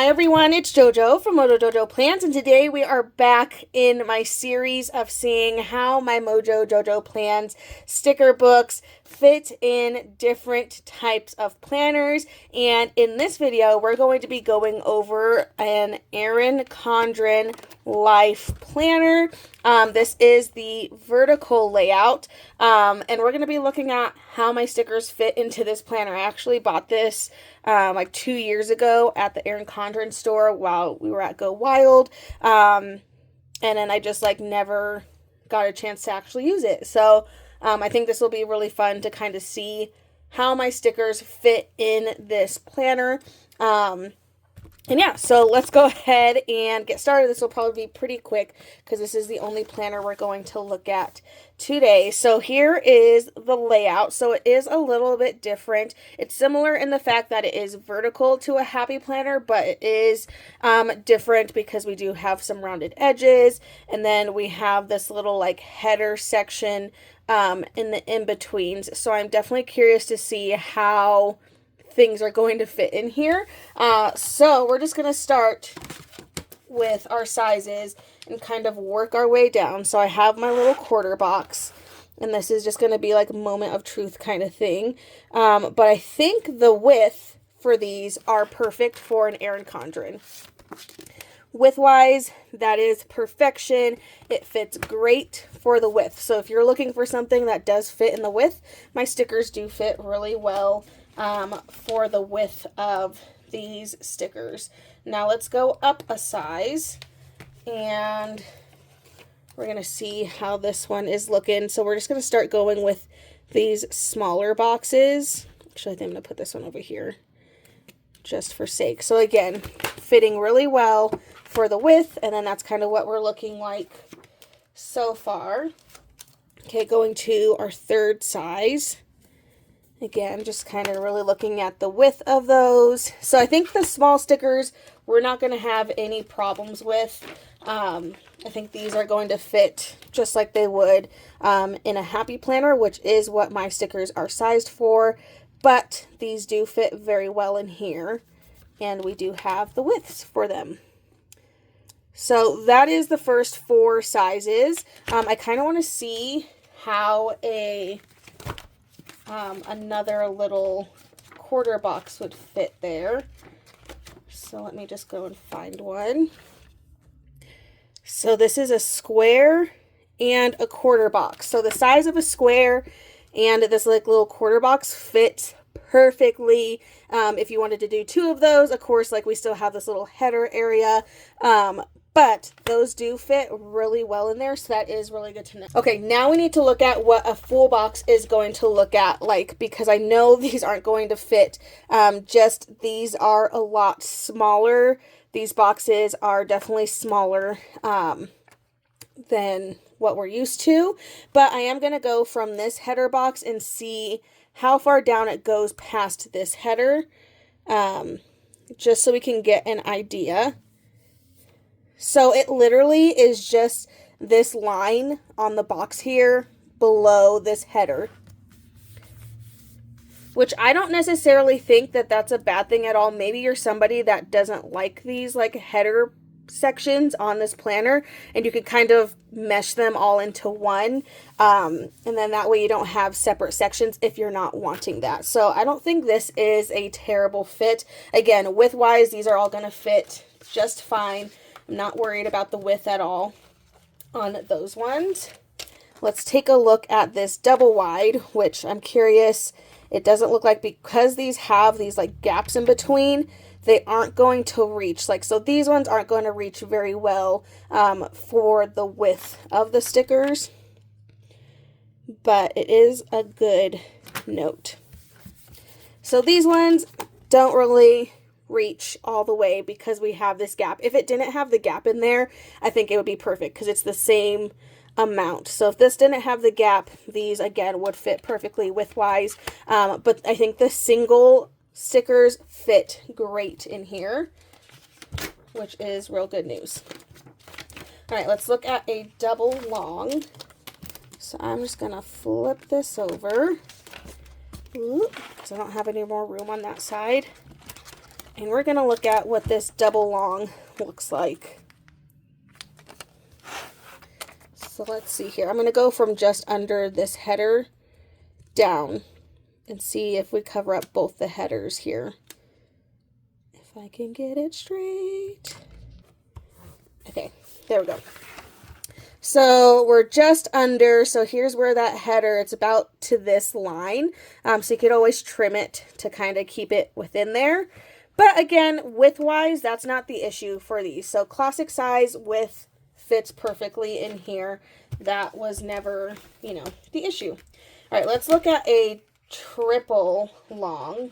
everyone, it's JoJo from Mojo JojoPlans, and today we are back in my series of seeing how my Mojo JojoPlans sticker books fit in different types of planners. And in this video, we're going to be going over an Erin Condren Life Planner. This is the vertical layout, and we're going to be looking at how my stickers fit into this planner. I actually bought this like 2 years ago at the Erin Condren store while we were at Go Wild, and then I just like never got a chance to actually use it. So I think this will be really fun to kind of see how my stickers fit in this planner. And yeah, so let's go ahead and get started. This will probably be pretty quick because this is the only planner we're going to look at today. So here is the layout. So it is a little bit different. It's similar in the fact that it is vertical to a happy planner, but it is different because we do have some rounded edges. And then we have this little like header section in the in-betweens. So I'm definitely curious to see how things are going to fit in here. So we're just going to start with our sizes and kind of work our way down. So I have my little quarter box, and this is just going to be like a moment of truth kind of thing. But I think the width for these are perfect for an Erin Condren. Width-wise, that is perfection. It fits great for the width. So if you're looking for something that does fit in the width, my stickers do fit really well for the width of these stickers. Now let's go up a size and we're going to see how this one is looking. So we're just going to start going with these smaller boxes. Actually, I think I'm going to put this one over here just for sake. So again, fitting really well for the width, and then that's kind of what we're looking like so far. Okay, going to our third size. Again, just kind of really looking at the width of those. So I think the small stickers we're not going to have any problems with. I think these are going to fit just like they would in a happy planner, which is what my stickers are sized for. But these do fit very well in here, and we do have the widths for them. So that is the first 4 sizes. I kind of want to see how another little quarter box would fit there. So let me just go and find one. So this is a square and a quarter box. So the size of a square and this like little quarter box fits perfectly. If you wanted to do 2 of those, of course, like we still have this little header area. But those do fit really well in there, so that is really good to know. Okay, now we need to look at what a full box is going to look at like, because I know these aren't going to fit. Just these are a lot smaller. These boxes are definitely smaller than what we're used to. But I am going to go from this header box and see how far down it goes past this header, just so we can get an idea. So it literally is just this line on the box here below this header, which I don't necessarily think that that's a bad thing at all. Maybe you're somebody that doesn't like these like header sections on this planner, and you could kind of mesh them all into one, and then that way you don't have separate sections if you're not wanting that. So I don't think this is a terrible fit. Again, width-wise, these are all going to fit just fine. I'm not worried about the width at all on those ones. Let's take a look at this double wide, which I'm curious. It doesn't look like, because these have these like gaps in between, they aren't going to reach. Like, so these ones aren't going to reach very well for the width of the stickers, but it is a good note. So these ones don't really reach all the way because we have this gap. If it didn't have the gap in there, I think it would be perfect because it's the same amount. So if this didn't have the gap, these again would fit perfectly width-wise. But I think the single stickers fit great in here, which is real good news. All right, let's look at a double long. So I'm just gonna flip this over because I don't have any more room on that side. And we're going to look at what this double long looks like. So let's see here. I'm going to go from just under this header down and see if we cover up both the headers here. If I can get it straight. Okay, there we go. So we're just under, so here's where that header, it's about to this line. So you could always trim it to kind of keep it within there. But again, width-wise, that's not the issue for these. So classic size width fits perfectly in here. That was never, you know, the issue. All right, let's look at a triple long.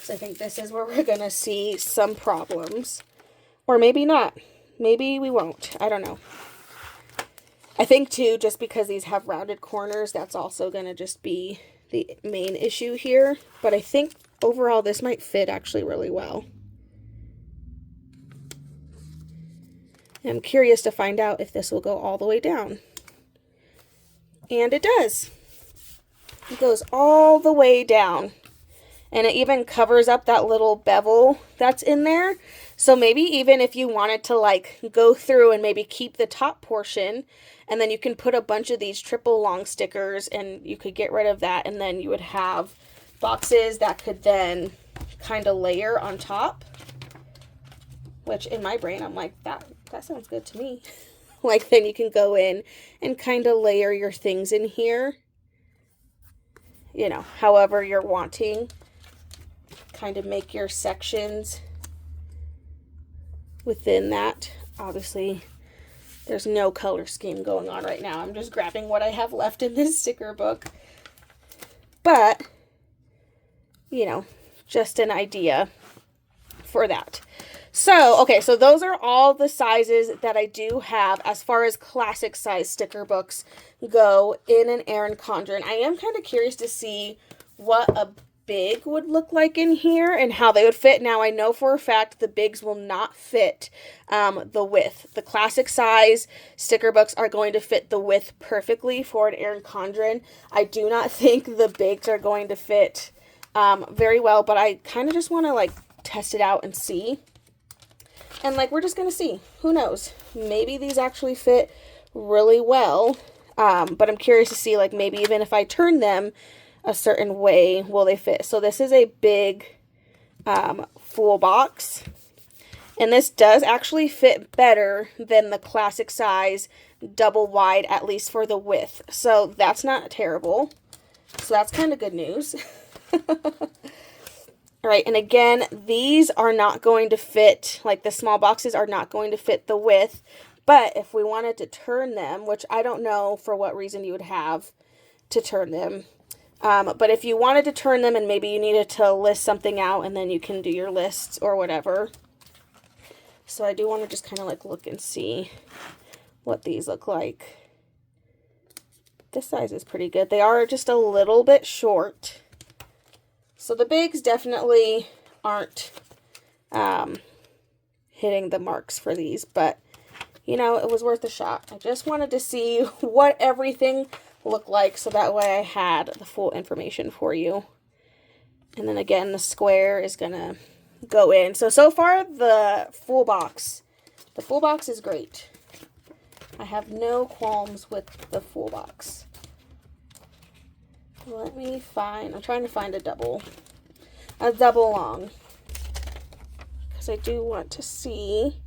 So I think this is where we're going to see some problems. Or maybe not. Maybe we won't. I don't know. I think, too, just because these have rounded corners, that's also going to just be the main issue here. But I think overall this might fit actually really well. I'm curious to find out if this will go all the way down. And it does. It goes all the way down. And it even covers up that little bevel that's in there. So maybe even if you wanted to like go through and maybe keep the top portion, and then you can put a bunch of these triple long stickers and you could get rid of that, and then you would have boxes that could then kind of layer on top. Which in my brain, I'm like, that sounds good to me. Like then you can go in and kind of layer your things in here. You know, however you're wanting. Kind of make your sections within that. Obviously, there's no color scheme going on right now. I'm just grabbing what I have left in this sticker book. But, you know, just an idea for that. So, okay, so those are all the sizes that I do have as far as classic size sticker books go in an Erin Condren. I am kind of curious to see what a big would look like in here and how they would fit. Now, I know for a fact the bigs will not fit the width. The classic size sticker books are going to fit the width perfectly for an Erin Condren. I do not think the bigs are going to fit very well, but I kind of just want to like test it out and see. And like, we're just going to see. Who knows? Maybe these actually fit really well. But I'm curious to see, like, maybe even if I turn them a certain way, will they fit? So this is a big full box. And this does actually fit better than the classic size double wide, at least for the width. So that's not terrible. So that's kind of good news. All right, and again, these are not going to fit, like the small boxes are not going to fit the width, but if we wanted to turn them, which I don't know for what reason you would have to turn them, but if you wanted to turn them and maybe you needed to list something out and then you can do your lists or whatever. So I do want to just kind of like look and see what these look like. This size is pretty good. They are just a little bit short. So the bigs definitely aren't hitting the marks for these, but, you know, it was worth a shot. I just wanted to see what everything looked like, so that way I had the full information for you. And then again, the square is going to go in. So far, the full box is great. I have no qualms with the full box. Let me find, I'm trying to find a double long, because I do want to see.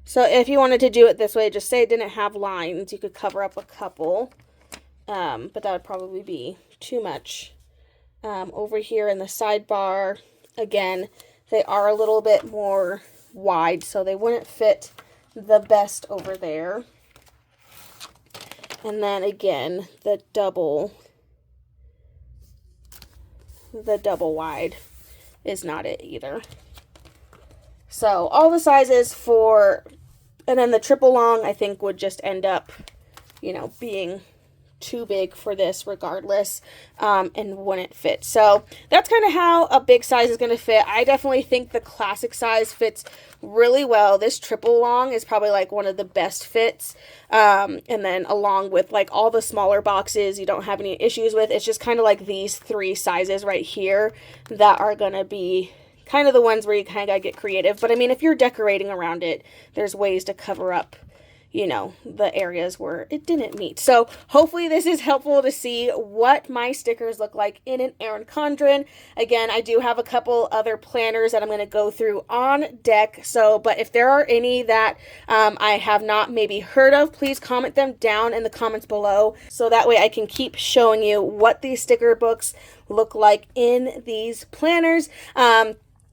So if you wanted to do it this way, just say it didn't have lines, you could cover up a couple, but that would probably be too much. Over here in the sidebar, again, they are a little bit more wide, so they wouldn't fit the best over there. And then again, the double wide is not it either. So all the sizes for, and then the triple long I think would just end up, you know, being too big for this regardless, and wouldn't fit. So that's kind of how a big size is going to fit. I definitely think the classic size fits really well. This triple long is probably like one of the best fits. And then along with like all the smaller boxes you don't have any issues with. It's just kind of like these 3 sizes right here that are going to be kind of the ones where you kind of got to get creative. But I mean, if you're decorating around it, there's ways to cover up, you know, the areas where it didn't meet. So hopefully this is helpful to see what my stickers look like in an Erin Condren. Again, I do have a couple other planners that I'm going to go through on deck. So, but if there are any that I have not maybe heard of, please comment them down in the comments below. So that way I can keep showing you what these sticker books look like in these planners.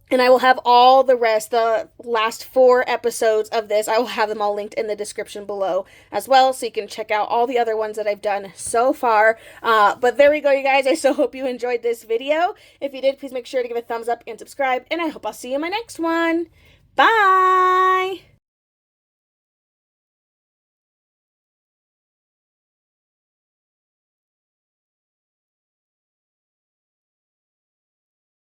And I will have all the rest, the last 4 episodes of this, I will have them all linked in the description below as well, so you can check out all the other ones that I've done so far. But there we go, you guys. I so hope you enjoyed this video. If you did, please make sure to give a thumbs up and subscribe, and I hope I'll see you in my next one. Bye!